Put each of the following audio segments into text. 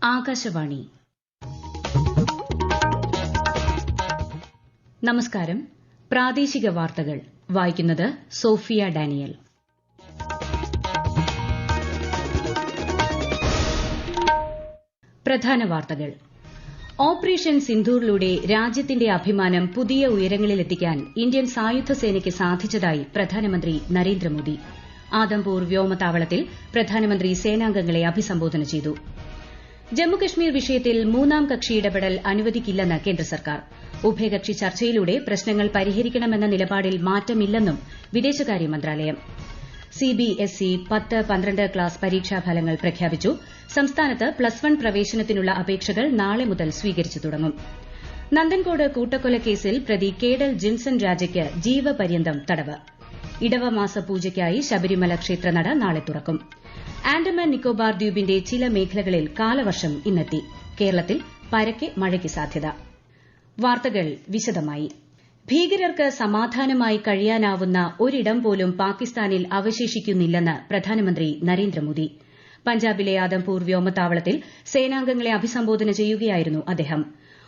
ആകാശവാണി. നമസ്കാരം. പ്രാദേശിക വാർത്തകൾ വായിക്കുന്നത് സോഫിയ ഡാനിയൽ. പ്രധാന വാർത്തകൾ. ഓപ്പറേഷൻ സിന്ദൂറിലൂടെ രാജ്യത്തിന്റെ അഭിമാനം പുതിയ ഉയരങ്ങളിലെത്തിക്കാൻ ഇന്ത്യൻ സായുധ സേനയ്ക്ക് സാധിച്ചതായി പ്രധാനമന്ത്രി നരേന്ദ്രമോദി. ആദംപൂർ വ്യോമതാവളത്തിൽ പ്രധാനമന്ത്രി സേനാംഗങ്ങളെ അഭിസംബോധന ചെയ്തു. ജമ്മുകശ്മീർ വിഷയത്തിൽ മൂന്നാം കക്ഷി ഇടപെടൽ അനുവദിക്കില്ലെന്ന് കേന്ദ്ര സർക്കാർ. ഉഭയകക്ഷി ചർച്ചയിലൂടെ പ്രശ്നങ്ങൾ പരിഹരിക്കണമെന്ന നിലപാടിൽ മാറ്റമില്ലെന്നും വിദേശകാര്യ മന്ത്രാലയം. സിബിഎസ്ഇ 10-12 ക്ലാസ് പരീക്ഷാഫലങ്ങൾ പ്രഖ്യാപിച്ചു. സംസ്ഥാനത്ത് പ്ലസ് 1 പ്രവേശനത്തിനുള്ള അപേക്ഷകൾ നാളെ മുതൽ സ്വീകരിച്ചു തുടങ്ങും. നന്ദൻകോട് കൂട്ടക്കൊലക്കേസിൽ പ്രതി കേഡൽ ജിൻസൺ രാജയ്ക്ക് ജീവപര്യന്തം തടവ്. ഇടവമാസ പൂജയ്ക്കായി ശബരിമല ക്ഷേത്രനട നാളെ തുറക്കും. ആൻഡമാൻ നിക്കോബാർ ദ്വീപിന്റെ ചില മേഖലകളിൽ കാലവർഷം ഇന്നെത്തി. കേരളത്തിൽ പരക്കെ മഴയ്ക്ക് സാധ്യത. വാർത്തകൾ വിശദമായി. ഭീകരർക്ക് സമാധാനമായി കഴിയാനാവുന്ന ഒരിടം പോലും പാകിസ്ഥാനിൽ അവശേഷിക്കുന്നില്ലെന്ന് പ്രധാനമന്ത്രി നരേന്ദ്രമോദി. പഞ്ചാബിലെ ആദംപൂർ വ്യോമതാവളത്തിൽ സേനാംഗങ്ങളെ അഭിസംബോധന ചെയ്യുകയായിരുന്നു അദ്ദേഹം.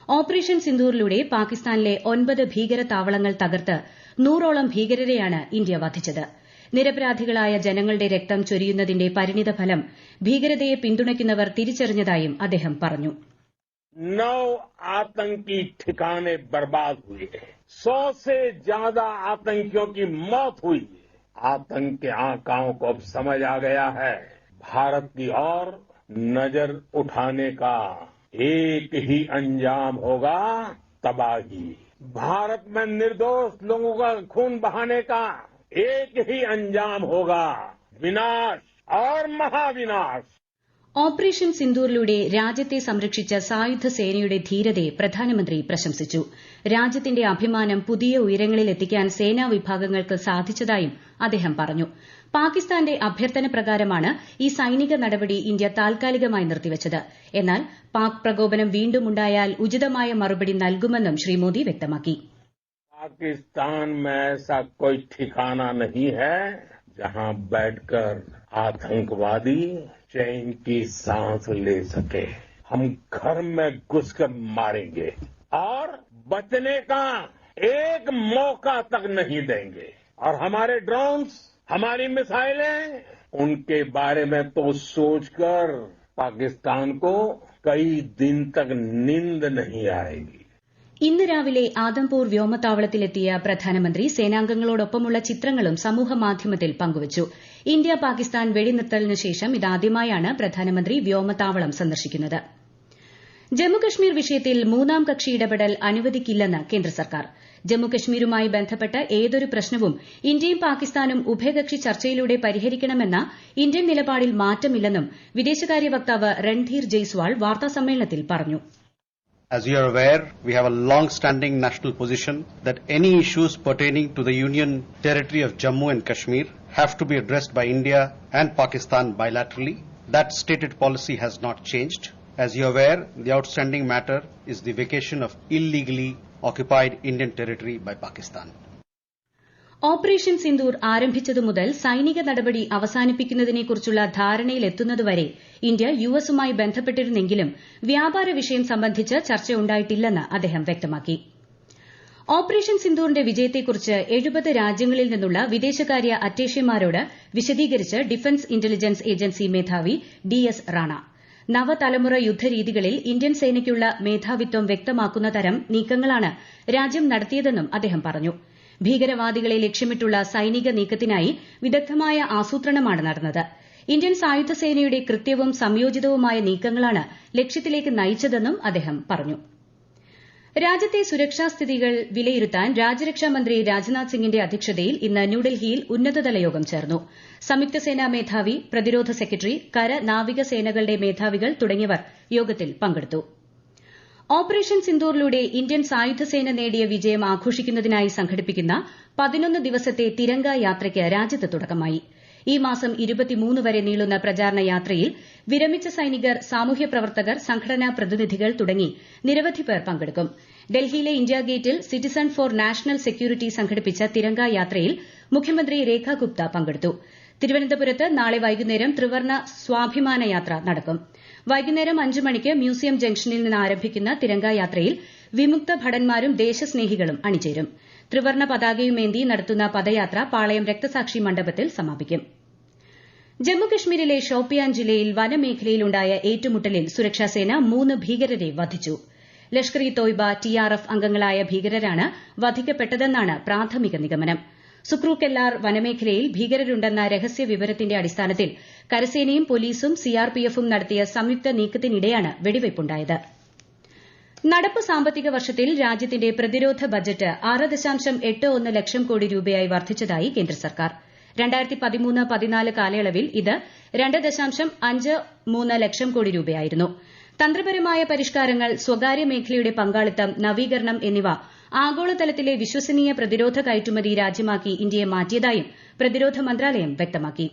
ഓപ്പറേഷൻ സിന്ദൂറിലൂടെ പാകിസ്ഥാനിലെ 9 ഭീകര താവളങ്ങൾ തകർത്ത് 100ഓളം ഭീകരരെയാണ് ഇന്ത്യ വധിച്ചത്. നിരപരാധികളായ ജനങ്ങളുടെ രക്തം ചൊരിയുന്നതിന്റെ പരിണിതഫലം ഭീകരതയെ പിന്തുണയ്ക്കുന്നവർ തിരിച്ചറിഞ്ഞതായും അദ്ദേഹം പറഞ്ഞു. 9 आतंकी ठिकाने बर्बाद हुए, 100 से ज्यादा आतंकियों की मौत हुई. आतंक के आकाओं को अब समझ आ गया है. भारत की ओर नजर उठाने का एक ही अंजाम होगा, तबाही. भारत में निर्दोष लोगों का खून बहाने का एक ही अंजाम होगा, विनाश और महाविनाश. ഓപ്പറേഷൻ സിന്ദൂറിലൂടെ രാജ്യത്തെ സംരക്ഷിച്ച സായുധ സേനയുടെ ധീരതയെ പ്രധാനമന്ത്രി പ്രശംസിച്ചു. രാജ്യത്തിന്റെ അഭിമാനം പുതിയ ഉയരങ്ങളിലെത്തിക്കാൻ സേനാ വിഭാഗങ്ങൾക്ക് സാധിച്ചതായും അദ്ദേഹം പറഞ്ഞു. പാകിസ്ഥാന്റെ അഭ്യർത്ഥന പ്രകാരമാണ് ഈ സൈനിക നടപടി ഇന്ത്യ താൽക്കാലികമായി നിർത്തിവച്ചത്. എന്നാൽ പാക് പ്രകോപനം വീണ്ടും ഉണ്ടായാൽ ഉചിതമായ മറുപടി നൽകുമെന്നും ശ്രീ മോദി വ്യക്തമാക്കി. पाकिस्तान में ऐसा कोई ठिकाना नहीं है जहां बैठकर आतंकवादी चैन की सांस ले सके. हम घर में घुसकर मारेंगे और बचने का एक मौका तक नहीं देंगे. और हमारे ड्रोन्स, हमारी मिसाइलें, उनके बारे में तो सोचकर पाकिस्तान को कई दिन तक नींद नहीं आएगी. ഇന്ന് രാവിലെ ആദംപൂർ വ്യോമതാവളത്തിലെത്തിയ പ്രധാനമന്ത്രി സേനാംഗങ്ങളോടൊപ്പമുള്ള ചിത്രങ്ങളും സമൂഹമാധ്യമത്തിൽ പങ്കുവച്ചു. ഇന്ത്യ പാകിസ്ഥാൻ വെടിനിർത്തലിന് ശേഷം ഇതാദ്യമായാണ് പ്രധാനമന്ത്രി വ്യോമതാവളം സന്ദർശിക്കുന്നത്. ജമ്മുകശ്മീർ വിഷയത്തിൽ മൂന്നാം കക്ഷി ഇടപെടൽ അനുവദിക്കില്ലെന്ന് കേന്ദ്ര സർക്കാർ. ജമ്മുകശ്മീരുമായി ബന്ധപ്പെട്ട ഏതൊരു പ്രശ്നവും ഇന്ത്യയും പാകിസ്ഥാനും ഉഭയകക്ഷി ചർച്ചയിലൂടെ പരിഹരിക്കണമെന്ന ഇന്ത്യൻ നിലപാടിൽ മാറ്റമില്ലെന്നും വിദേശകാര്യ വക്താവ് രൺധീർ ജയ്സ്വാൾ വാർത്താസമ്മേളനത്തിൽ പറഞ്ഞു. As you are aware, we have a long-standing national position that any issues pertaining to the Union territory of Jammu and Kashmir have to be addressed by India and Pakistan bilaterally. That stated policy has not changed. As you are aware, the outstanding matter is the vacation of illegally occupied Indian territory by Pakistan. Operation Sindoor ആരംഭിച്ചതു മുതൽ സൈനിക നടപടി അവസാനിപ്പിക്കുന്നതിനെക്കുറിച്ചുള്ള ധാരണയിലെത്തുന്നതുവരെ India യുഎസുമായി ബന്ധപ്പെട്ടിരുന്നെങ്കിലും വ്യാപാര വിഷയം സംബന്ധിച്ച് ചർച്ചയുണ്ടായിട്ടില്ലെന്ന് അദ്ദേഹം വ്യക്തമാക്കി. Operation സിന്ദൂറിന്റെ വിജയത്തെക്കുറിച്ച് 70 രാജ്യങ്ങളിൽ നിന്നുള്ള വിദേശകാര്യ അറ്റേഷേമാരോട് വിശദീകരിച്ച് ഡിഫൻസ് ഇന്റലിജൻസ് ഏജൻസി മേധാവി DS റാണ. നവതലമുറ യുദ്ധരീതികളിൽ ഇന്ത്യൻ സേനയ്ക്കുള്ള മേധാവിത്വം വ്യക്തമാക്കുന്ന തരം നീക്കങ്ങളാണ് രാജ്യം നടത്തിയതെന്നും അദ്ദേഹം പറഞ്ഞു. ഭീകരവാദികളെ ലക്ഷ്യമിട്ടുള്ള സൈനിക നീക്കത്തിനായി വിദഗ്ധമായ ആസൂത്രണമാണ് നടന്നത്. ഇന്ത്യൻ സായുധ സേനയുടെ കൃത്യവും സംയോജിതവുമായ നീക്കങ്ങളാണ് ലക്ഷ്യത്തിലേക്ക് നയിച്ചതെന്നും അദ്ദേഹം പറഞ്ഞു. രാജ്യത്തെ സുരക്ഷാ സ്ഥിതികൾ വിലയിരുത്താൻ രാജ്യരക്ഷാ മന്ത്രി രാജ്നാഥ് സിംഗിന്റെ അധ്യക്ഷതയിൽ ഇന്ന് ന്യൂഡൽഹിയിൽ ഉന്നതതല യോഗം ചേർന്നു. സംയുക്ത സേനാ മേധാവി, പ്രതിരോധ സെക്രട്ടറി, കര നാവിക സേനകളുടെ മേധാവികൾ തുടങ്ങിയവർ യോഗത്തിൽ പങ്കെടുത്തു. ഓപ്പറേഷൻ സിന്ദൂറിലൂടെ ഇന്ത്യൻ സായുധസേന നേടിയ വിജയം ആഘോഷിക്കുന്നതിനായി സംഘടിപ്പിക്കുന്ന 11 ദിവസത്തെ തിരംഗ യാത്രയ്ക്ക് രാജ്യത്ത് തുടക്കമായി. ഈ മാസം 23 വരെ നീളുന്ന പ്രചാരണ യാത്രയിൽ വിരമിച്ച സൈനികർ, സാമൂഹ്യ പ്രവർത്തകർ, സംഘടനാ പ്രതിനിധികൾ തുടങ്ങി നിരവധി പേർ പങ്കെടുക്കും. ഡൽഹിയിലെ ഇന്ത്യാ ഗേറ്റിൽ സിറ്റിസൺ ഫോർ നാഷണൽ സെക്യൂരിറ്റി സംഘടിപ്പിച്ച തിരംഗ യാത്രയിൽ മുഖ്യമന്ത്രി രേഖ ഗുപ്ത പങ്കെടുത്തു. തിരുവനന്തപുരത്ത് നാളെ വൈകുന്നേരം ത്രിവർണ്ണ സ്വാഭിമാന യാത്ര നടക്കും. വൈകുന്നേരം 5 മണിക്ക് മ്യൂസിയം ജംഗ്ഷനിൽ നിന്ന് ആരംഭിക്കുന്ന തിരംഗായാത്രയിൽ വിമുക്ത ഭടന്മാരും ദേശസ്നേഹികളും അണിചേരും. ത്രിവർണ്ണ പതാകയുമേന്തി നടത്തുന്ന പദയാത്ര പാളയം രക്തസാക്ഷി മണ്ഡപത്തിൽ സമാപിക്കും. ജമ്മുകശ്മീരിലെ ഷോപ്പിയാൻ ജില്ലയിൽ വനമേഖലയിലുണ്ടായ ഏറ്റുമുട്ടലിൽ സുരക്ഷാസേന 3 ഭീകരരെ വധിച്ചു. ലഷ്കർ ഇ തോയ്ബ TRF അംഗങ്ങളായ ഭീകരരാണ് വധിക്കപ്പെട്ടതെന്നാണ് പ്രാഥമിക നിഗമനം. സുക്രൂക്കെല്ലാർ വനമേഖലയിൽ ഭീകരരുണ്ടെന്ന രഹസ്യ വിവരത്തിന്റെ അടിസ്ഥാനത്തിൽ കരസേനയും പോലീസും CRPFും നടത്തിയ സംയുക്ത നീക്കത്തിനിടെയാണ് വെടിവയ്പുണ്ടായത്. നടപ്പ് സാമ്പത്തിക വർഷത്തിൽ രാജ്യത്തിന്റെ പ്രതിരോധ ബജറ്റ് 6.81 ലക്ഷം കോടി രൂപയായി വർദ്ധിച്ചതായി കേന്ദ്ര സർക്കാർ. 2013-14 കാലയളവിൽ ഇത് 2.53 ലക്ഷം കോടി രൂപയായിരുന്നു. തന്ത്രപരമായ പരിഷ്കാരങ്ങൾ, സ്വകാര്യ മേഖലയുടെ പങ്കാളിത്തം, നവീകരണം എന്നിവ ആഗോളതലത്തിലെ വിശ്വസനീയ പ്രതിരോധ കയറ്റുമതി രാജ്യമാക്കി ഇന്ത്യയെ മാറ്റിയതായും പ്രതിരോധ മന്ത്രാലയം വ്യക്തമാക്കി.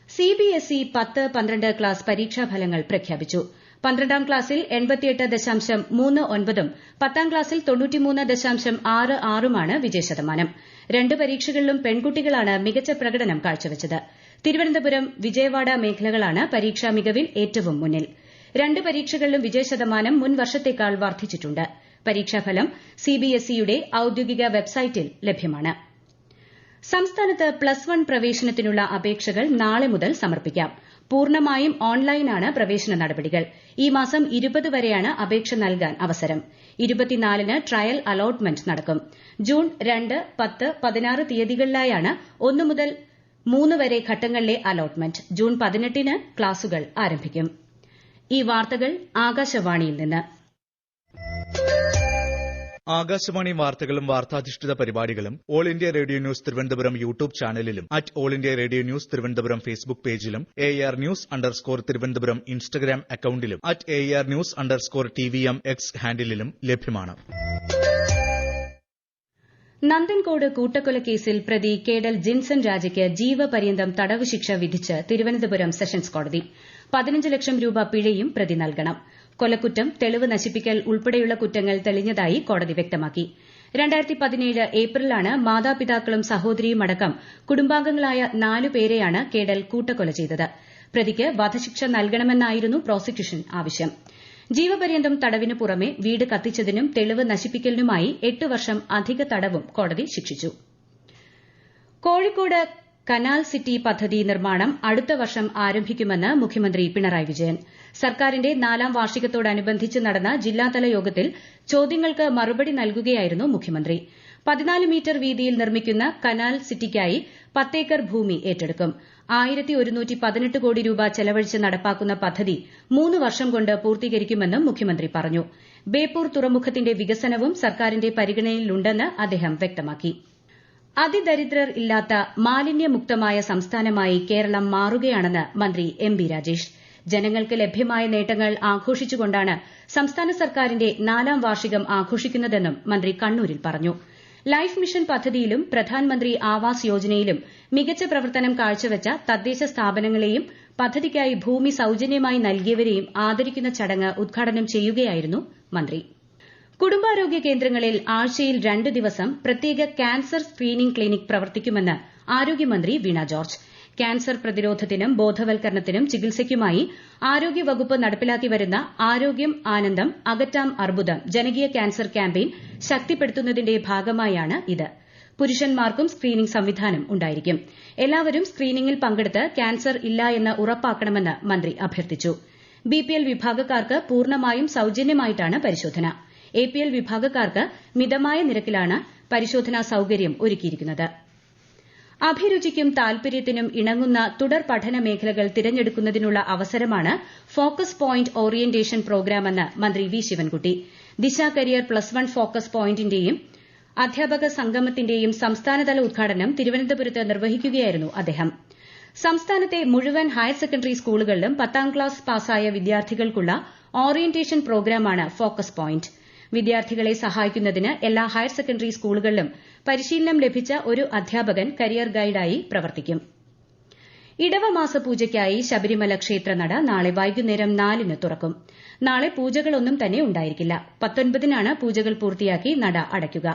CBSE 10-12 ക്ലാസ് പരീക്ഷാഫലങ്ങൾ പ്രഖ്യാപിച്ചു. 12ാം ക്ലാസ്സിൽ 88.39ഉം 10ാം ക്ലാസ്സിൽ 93.66ഉമാണ് വിജയശതമാനം. 2 പരീക്ഷകളിലും പെൺകുട്ടികളാണ് മികച്ച പ്രകടനം കാഴ്ചവച്ചത്. തിരുവനന്തപുരം, വിജയവാഡ മേഖലകളാണ് പരീക്ഷാ മികവിൽ ഏറ്റവും മുന്നിൽ. 2 പരീക്ഷകളിലും വിജയശതമാനം മുൻ വർഷത്തേക്കാൾ വർദ്ധിച്ചിട്ടുണ്ട്. പരീക്ഷാഫലം CBSEയുടെ ഔദ്യോഗിക വെബ്സൈറ്റിൽ ലഭ്യമാണ്. സംസ്ഥാനത്ത് +1 പ്രവേശനത്തിനുള്ള അപേക്ഷകൾ നാളെ മുതൽ സമർപ്പിക്കാം. പൂർണ്ണമായും ഓൺലൈനാണ് പ്രവേശന നടപടികൾ. ഈ മാസം 20 വരെയാണ് അപേക്ഷ നൽകാൻ അവസരം. 24-ന് ട്രയൽ അലോട്ട്മെന്റ് നടക്കും. ജൂൺ 2, 10, 16 തീയതികളിലായാണ് 1 മുതൽ 3 വരെ ഘട്ടങ്ങളിലെ അലോട്ട്മെന്റ്. ജൂൺ 18-ന് ക്ലാസുകൾ ആരംഭിക്കും. ഈ വാർത്തകൾ ആകാശവാണിയിൽ നിന്ന്. ആകാശവാണി വാർത്തകളും വാർത്താധിഷ്ഠിത പരിപാടികളും all India radio news Thiruvananthapuram YouTube ചാനലിലും all India radio news Thiruvananthapuram Facebook പേജിലും AR News_ തിരുവനന്തപുരം ഇൻസ്റ്റഗ്രാം അക്കൌണ്ടിലും AR News_TVM X ഹാൻഡിലും ലഭ്യമാണ്. നന്ദൻകോട് കൂട്ടക്കൊലക്കേസിൽ പ്രതി കേഡൽ ജിൻസൺ രാജയ്ക്ക് ജീവപര്യന്തം തടവ് ശിക്ഷ വിധിച്ച് തിരുവനന്തപുരം സെഷൻസ് കോടതി. 15 ലക്ഷം രൂപ പിഴയും പ്രതി നൽകണം. കൊലക്കുറ്റം, തെളിവ് നശിപ്പിക്കൽ ഉൾപ്പെടെയുള്ള കുറ്റങ്ങൾ തെളിഞ്ഞതായി കോടതി വ്യക്തമാക്കി. 2017 ഏപ്രിലാണ് മാതാപിതാക്കളും സഹോദരിയുമടക്കം കുടുംബാംഗങ്ങളായ 4 പേരെയാണ് കേഡൽ കൂട്ടക്കൊല ചെയ്തത്. പ്രതിക്ക് വധശിക്ഷ നൽകണമെന്നായിരുന്നു പ്രോസിക്യൂഷൻ ആവശ്യം. ജീവപര്യന്തം തടവിനു പുറമെ വീട് കത്തിച്ചതിനും തെളിവ് നശിപ്പിക്കലിനുമായി 8 വർഷം അധിക തടവും കോടതി ശിക്ഷിച്ചു. കോഴിക്കോട് കനാൽ സിറ്റി പദ്ധതി നിർമ്മാണം അടുത്ത വർഷം ആരംഭിക്കുമെന്ന് മുഖ്യമന്ത്രി പിണറായി വിജയൻ. സർക്കാരിന്റെ 4ാം വാർഷികത്തോടനുബന്ധിച്ച് നടന്ന ജില്ലാതല യോഗത്തിൽ ചോദ്യങ്ങൾക്ക് മറുപടി നൽകുകയായിരുന്നു മുഖ്യമന്ത്രി. 14 മീറ്റർ വീതിയിൽ നിർമ്മിക്കുന്ന കനാൽ സിറ്റിക്കായി 10 ഏക്കർ ഭൂമി ഏറ്റെടുക്കും. 1118 കോടി രൂപ ചെലവഴിച്ച് നടപ്പാക്കുന്ന പദ്ധതി 3 വർഷം കൊണ്ട് പൂർത്തീകരിക്കുമെന്നും മുഖ്യമന്ത്രി പറഞ്ഞു. ബേപ്പൂർ തുറമുഖത്തിന്റെ വികസനവും സർക്കാരിന്റെ പരിഗണനയിലുണ്ടെന്ന് അദ്ദേഹം വ്യക്തമാക്കി. അതിദരിദ്രർ ഇല്ലാത്ത മാലിന്യമുക്തമായ സംസ്ഥാനമായി കേരളം മാറുകയാണെന്ന് മന്ത്രി MB രാജേഷ്. ജനങ്ങൾക്ക് ലഭ്യമായ നേട്ടങ്ങൾ ആഘോഷിച്ചുകൊണ്ടാണ് സംസ്ഥാന സർക്കാരിന്റെ 4ാം വാർഷികം ആഘോഷിക്കുന്നതെന്നും മന്ത്രി കണ്ണൂരിൽ പറഞ്ഞു. ലൈഫ് മിഷൻ പദ്ധതിയിലും പ്രധാൻമന്ത്രി ആവാസ് യോജനയിലും മികച്ച പ്രവർത്തനം കാഴ്ചവച്ച തദ്ദേശ സ്ഥാപനങ്ങളെയും പദ്ധതിക്കായി ഭൂമി സൌജന്യമായി നൽകിയവരെയും ആദരിക്കുന്ന ചടങ്ങ് ഉദ്ഘാടനം ചെയ്യുകയായിരുന്നു മന്ത്രി. കുടുംബാരോഗ്യ കേന്ദ്രങ്ങളിൽ ആഴ്ചയിൽ 2 ദിവസം പ്രത്യേക ക്യാൻസർ സ്ക്രീനിംഗ് ക്ലിനിക് പ്രവർത്തിക്കുമെന്ന് ആരോഗ്യമന്ത്രി വീണ ജോർജ്. ക്യാൻസർ പ്രതിരോധത്തിനും ബോധവൽക്കരണത്തിനും ചികിത്സയ്ക്കുമായി ആരോഗ്യവകുപ്പ് നടപ്പിലാക്കി വരുന്ന ആരോഗ്യം ആനന്ദം അകറ്റാം അർബുദം ജനകീയ ക്യാൻസർ ക്യാമ്പയിൻ ശക്തിപ്പെടുത്തുന്നതിന്റെ ഭാഗമായാണ് ഇത്. പുരുഷന്മാർക്കും സ്ക്രീനിംഗ് സംവിധാനം ഉണ്ടായിരിക്കും. എല്ലാവരും സ്ക്രീനിംഗിൽ പങ്കെടുത്ത് ക്യാൻസർ ഇല്ല എന്ന് ഉറപ്പാക്കണമെന്ന് മന്ത്രി അഭ്യർത്ഥിച്ചു. BPL വിഭാഗക്കാർക്ക് പൂർണ്ണമായും സൌജന്യമായിട്ടാണ് പരിശോധന. APL വിഭാഗക്കാർക്ക് മിതമായ നിരക്കിലാണ് പരിശോധനാ സൌകര്യം ഒരുക്കിയിരിക്കുന്നത്. അഭിരുചിക്കും താൽപര്യത്തിനും ഇണങ്ങുന്ന തുടർ പഠന മേഖലകൾ തിരഞ്ഞെടുക്കുന്നതിനുള്ള അവസരമാണ് ഫോക്കസ് പോയിന്റ് ഓറിയന്റേഷൻ പ്രോഗ്രാമെന്ന് മന്ത്രി വി ശിവൻകുട്ടി. ദിശ കരിയർ +1 ഫോക്കസ് പോയിന്റിന്റെയും അധ്യാപക സംഗമത്തിന്റെയും സംസ്ഥാനതല ഉദ്ഘാടനം തിരുവനന്തപുരത്ത് നിർവഹിക്കുകയായിരുന്നു അദ്ദേഹം. സംസ്ഥാനത്തെ മുഴുവൻ ഹയർ സെക്കൻഡറി സ്കൂളുകളിലും 10ാം ക്ലാസ് പാസായ വിദ്യാർത്ഥികൾക്കുള്ള ഓറിയന്റേഷൻ പ്രോഗ്രാമാണ് ഫോക്കസ് പോയിന്റ്. വിദ്യാർത്ഥികളെ സഹായിക്കുന്നതിന് എല്ലാ ഹയർ സെക്കൻഡറി സ്കൂളുകളിലും പരിശീലനം ലഭിച്ച ഒരു അധ്യാപകൻ കരിയർ ഗൈഡായി പ്രവർത്തിക്കും. ഇടവമാസ പൂജയ്ക്കായി ശബരിമല ക്ഷേത്രനട നാളെ വൈകുന്നേരം 4-ന് തുറക്കും. നാളെ പൂജകളൊന്നും തന്നെ ഉണ്ടായിരിക്കില്ല. 19-നാണ് പൂജകൾ പൂർത്തിയാക്കി നട അടയ്ക്കുക.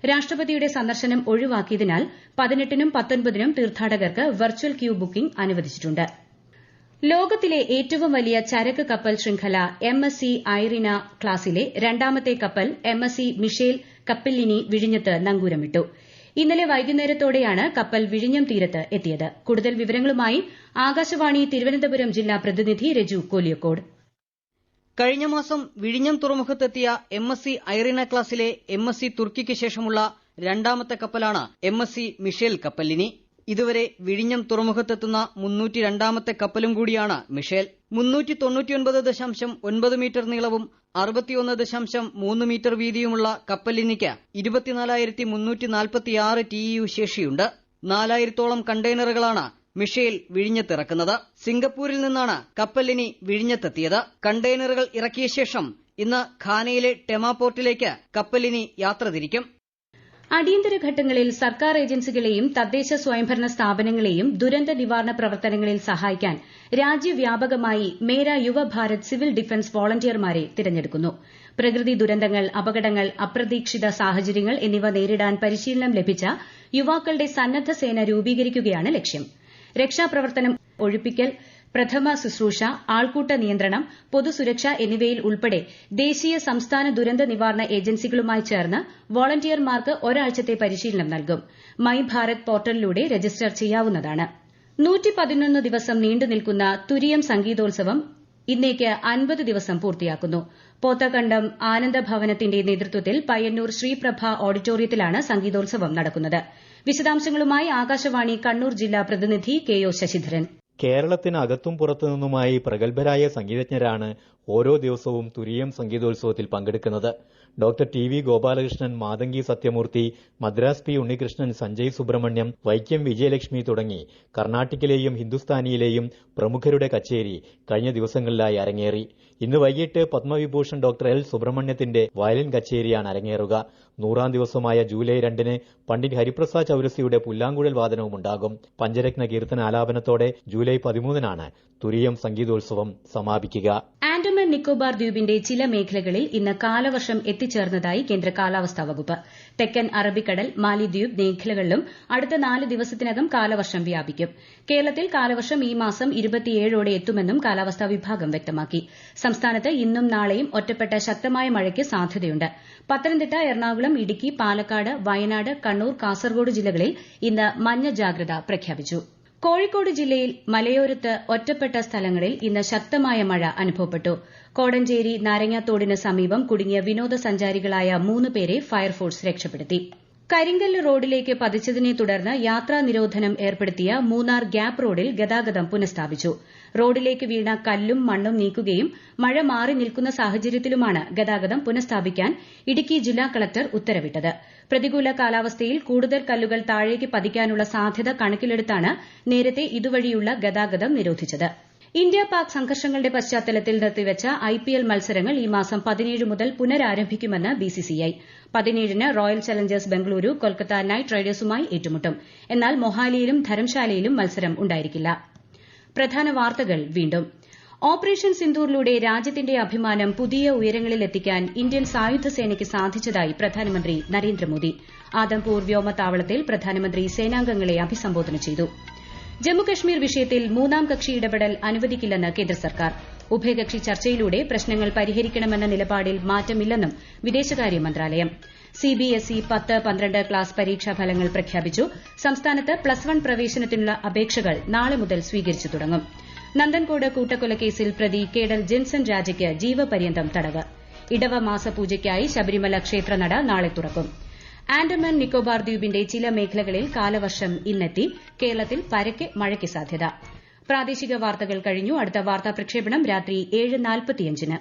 രാഷ്ട്രപതിയുടെ സന്ദർശനം ഒഴിവാക്കിയതിനാൽ 18നും 19നും തീർത്ഥാടകർക്ക് വെർച്വൽ ക്യൂ ബുക്കിംഗ് അനുവദിച്ചിട്ടുണ്ട്. ലോകത്തിലെ ഏറ്റവും വലിയ ചരക്ക് കപ്പൽ ശൃംഖല MSC ഐറിന ക്ലാസിലെ രണ്ടാമത്തെ കപ്പൽ MSC മിഷേൽ കപ്പല്ലിനി വിഴിഞ്ഞത്ത് നങ്കൂരമിട്ടു. ഇന്നലെ വൈകുന്നേരത്തോടെയാണ് കപ്പൽ വിഴിഞ്ഞം തീരത്ത് എത്തിയത്. കൂടുതൽ വിവരങ്ങളുമായി ആകാശവാണി തിരുവനന്തപുരം ജില്ലാ പ്രതിനിധി രജു കോലിയക്കോട്. കഴിഞ്ഞ മാസം വിഴിഞ്ഞം തുറമുഖത്തെത്തിയ MSC ഐറിന ക്ലാസിലെ MSC തുർക്കിക്ക് ശേഷമുള്ള രണ്ടാമത്തെ കപ്പലാണ് MSC മിഷേൽ കപ്പല്ലിനി. ഇതുവരെ വിഴിഞ്ഞം തുറമുഖത്തെത്തുന്ന 302ാമത്തെ കപ്പലും കൂടിയാണ് മിഷേൽ. 399.9 മീറ്റർ നീളവും 61.3 മീറ്റർ വീതിയുമുള്ള കപ്പല്ലിനിക്ക് 24,346 TEU ശേഷിയുണ്ട്. 4000-ഓളം കണ്ടെയ്നറുകളാണ് മിഷേൽ വിഴിഞ്ഞത്തിറക്കുന്നത്. സിംഗപ്പൂരിൽ നിന്നാണ് കപ്പല്ലിനി വിഴിഞ്ഞത്തെത്തിയത്. കണ്ടെയ്നറുകൾ ഇറക്കിയ ശേഷം ഇന്ന് ഖാനയിലെ ടെമ പോർട്ടിലേക്ക് കപ്പല്ലിനി യാത്ര തിരിക്കും. അടിയന്തര ഘട്ടങ്ങളിൽ സർക്കാർ ഏജൻസികളെയും തദ്ദേശ സ്വയംഭരണ സ്ഥാപനങ്ങളെയും ദുരന്ത നിവാരണ പ്രവർത്തനങ്ങളിൽ സഹായിക്കാൻ രാജ്യവ്യാപകമായി മേര യുവഭാരത് സിവിൽ ഡിഫൻസ് വോളണ്ടിയർമാരെ തിരഞ്ഞെടുക്കുന്നു. പ്രകൃതി ദുരന്തങ്ങൾ, അപകടങ്ങൾ, അപ്രതീക്ഷിത സാഹചര്യങ്ങൾ എന്നിവ നേരിടാൻ പരിശീലനം ലഭിച്ച യുവാക്കളുടെ സന്നദ്ധ സേന രൂപീകരിക്കുകയാണ് ലക്ഷ്യം. രക്ഷാപ്രവർത്തനം, ഒഴിപ്പിക്കൽ, പ്രഥമ ശുശ്രൂഷ, ആൾക്കൂട്ട നിയന്ത്രണം, പൊതുസുരക്ഷ എന്നിവയിൽ ഉൾപ്പെടെ ദേശീയ, സംസ്ഥാന ദുരന്ത നിവാരണ ഏജൻസികളുമായി ചേർന്ന് വോളണ്ടിയർമാർക്ക് ഒരാഴ്ചത്തെ പരിശീലനം നൽകും. മൈ ഭാരത് പോർട്ടലിലൂടെ രജിസ്റ്റർ ചെയ്യാവുന്നതാണ്. 111 ദിവസം നീണ്ടുനിൽക്കുന്ന തുരീയം സംഗീതോത്സവം ഇന്നേക്ക് 50 ദിവസം പൂർത്തിയാക്കുന്നു. പോത്തകണ്ടം ആനന്ദഭവനത്തിന്റെ നേതൃത്വത്തിൽ പയ്യന്നൂർ ശ്രീപ്രഭ ഓഡിറ്റോറിയത്തിലാണ് സംഗീതോത്സവം നടക്കുന്നത്. വിശദാംശങ്ങളുമായി ആകാശവാണി കണ്ണൂർ ജില്ലാ പ്രതിനിധി KO ശശിധരൻ. കേരളത്തിനകത്തും പുറത്തുനിന്നുമായി പ്രഗത്ഭരായ സംഗീതജ്ഞരാണ് ഓരോ ദിവസവും തുരീയം സംഗീതോത്സവത്തിൽ പങ്കെടുക്കുന്നത്. Doctor TV Gopalakrishnan, Mathangi Sathyamoorthy, Madras P Unnikrishnan, Sanjay Subrahmanyam, Vaikom Vijayalakshmi തുടങ്ങി കർണാട്ടിക്കിലെയും ഹിന്ദുസ്ഥാനിയിലെയും പ്രമുഖരുടെ കച്ചേരി കഴിഞ്ഞ ദിവസങ്ങളിലായി അരങ്ങേറി. ഇന്ന് വൈകിട്ട് പത്മവിഭൂഷൺ ഡോക്ടർ L സുബ്രഹ്മണ്യത്തിന്റെ വയലിൻ കച്ചേരിയാണ് അരങ്ങേറുക. 100ാം ദിവസമായ ജൂലൈ 2-ന് പണ്ഡിറ്റ് ഹരിപ്രസാദ് ചൌരസിയുടെ പുല്ലാങ്കുഴൽ വാദനവും ഉണ്ടാകും. പഞ്ചരത്ന കീർത്തന ആലാപനത്തോടെ ജൂലൈ 13-നാണ് തുരീയം സംഗീതോത്സവം സമാപിക്കുക. ആൻഡമാൻ നിക്കോബാർ ദ്വീപിന്റെ ചില മേഖലകളിൽ ഇന്ന് കാലവർഷം എത്തിച്ചേർന്നതായി കേന്ദ്ര കാലാവസ്ഥാ വകുപ്പ്. തെക്കൻ അറബിക്കടൽ, മാലിദ്വീപ് മേഖലകളിലും അടുത്ത 4 ദിവസത്തിനകം കാലവർഷം വ്യാപിക്കും. കേരളത്തിൽ കാലവർഷം ഈ മാസം 27ഓടെ എത്തുമെന്നും കാലാവസ്ഥാ വിഭാഗം വ്യക്തമാക്കി. സംസ്ഥാനത്ത് ഇന്നും നാളെയും ഒറ്റപ്പെട്ട ശക്തമായ മഴയ്ക്ക് സാധ്യതയുണ്ട്. പത്തനംതിട്ട, എറണാകുളം, ഇടുക്കി, പാലക്കാട്, വയനാട്, കണ്ണൂർ, കാസർഗോഡ് ജില്ലകളിൽ ഇന്ന് മഞ്ഞ ജാഗ്രത പ്രഖ്യാപിച്ചു. കോഴിക്കോട് ജില്ലയിൽ മലയോരത്ത് ഒറ്റപ്പെട്ട സ്ഥലങ്ങളിൽ ഇന്ന് ശക്തമായ മഴ അനുഭവപ്പെട്ടു. കോടഞ്ചേരി നാരങ്ങാത്തോടിന് സമീപം കുടുങ്ങിയ വിനോദസഞ്ചാരികളായ 3 പേരെ ഫയർഫോഴ്സ് രക്ഷപ്പെടുത്തി. കരിങ്കല്ല് റോഡിലേക്ക് പതിച്ചതിനെ തുടർന്ന് യാത്രാ നിരോധനം ഏർപ്പെടുത്തിയ മൂന്നാർ ഗ്യാപ് റോഡിൽ ഗതാഗതം പുനഃസ്ഥാപിച്ചു. റോഡിലേക്ക് വീണ കല്ലും മണ്ണും നീക്കുകയും മഴ മാറി നിൽക്കുന്ന സാഹചര്യത്തിലുമാണ് ഗതാഗതം പുനഃസ്ഥാപിക്കാൻ ഇടുക്കി ജില്ലാ കളക്ടർ ഉത്തരവിട്ടത്. പ്രതികൂല കാലാവസ്ഥയിൽ കൂടുതൽ കല്ലുകൾ താഴേക്ക് പതിക്കാനുള്ള സാധ്യത കണക്കിലെടുത്താണ് നേരത്തെ ഇതുവഴിയുള്ള ഗതാഗതം നിരോധിച്ചത്. ഇന്ത്യ പാക് സംഘർഷങ്ങളുടെ പശ്ചാത്തലത്തിൽ നിർത്തിവച്ച IPL മത്സരങ്ങൾ ഈ മാസം 17 മുതൽ പുനരാരംഭിക്കുമെന്ന് BCCI. 17-ന് royal challengers Bengaluru Kolkata knight റൈഡേഴ്സുമായി ഏറ്റുമുട്ടും. എന്നാൽ മൊഹാലിയിലും ധരംശാലയിലും മത്സരം ഉണ്ടായിരിക്കില്ല. പ്രധാന വാർത്തകൾ വീണ്ടും. ഓപ്പറേഷൻ സിന്ദൂറിലൂടെ രാജ്യത്തിന്റെ അഭിമാനം പുതിയ ഉയരങ്ങളിലെത്തിക്കാൻ ഇന്ത്യൻ സായുധ സേനയ്ക്ക് സാധിച്ചതായി പ്രധാനമന്ത്രി നരേന്ദ്രമോദി. ആദംപൂർ വ്യോമതാവളത്തിൽ പ്രധാനമന്ത്രി സേനാംഗങ്ങളെ അഭിസംബോധന ചെയ്തു. ജമ്മുകശ്മീർ വിഷയത്തിൽ 3ാം കക്ഷി ഇടപെടൽ അനുവദിക്കില്ലെന്ന് കേന്ദ്ര സർക്കാർ. ഉഭയകക്ഷി ചർച്ചയിലൂടെ പ്രശ്നങ്ങൾ പരിഹരിക്കണമെന്ന നിലപാടിൽ മാറ്റമില്ലെന്നും വിദേശകാര്യ മന്ത്രാലയം. CBSE 10-12 ക്ലാസ് പരീക്ഷാ ഫലങ്ങൾ പ്രഖ്യാപിച്ചു. സംസ്ഥാനത്ത് +1 പ്രവേശനത്തിനുള്ള അപേക്ഷകൾ നാളെ മുതൽ സ്വീകരിച്ചു തുടങ്ങും. നന്ദൻകോട് കൂട്ടക്കൊലക്കേസിൽ പ്രതി കേഡൽ ജിൻസൺ രാജയ്ക്ക് ജീവപര്യന്തം തടവ്. ഇടവ മാസപൂജയ്ക്കായി ശബരിമല ക്ഷേത്രനട നാളെ തുറക്കും. ആൻഡമാൻ നിക്കോബാർ ദ്വീപിന്റെ ചില മേഖലകളിൽ കാലവർഷം ഇന്നെത്തി. കേരളത്തിൽ പരക്കെ മഴയ്ക്ക് സാധ്യത. പ്രാദേശിക വാർത്തകൾ കഴിഞ്ഞു. അടുത്ത വാർത്താ പ്രക്ഷേപണം രാത്രി 7:45-ന്.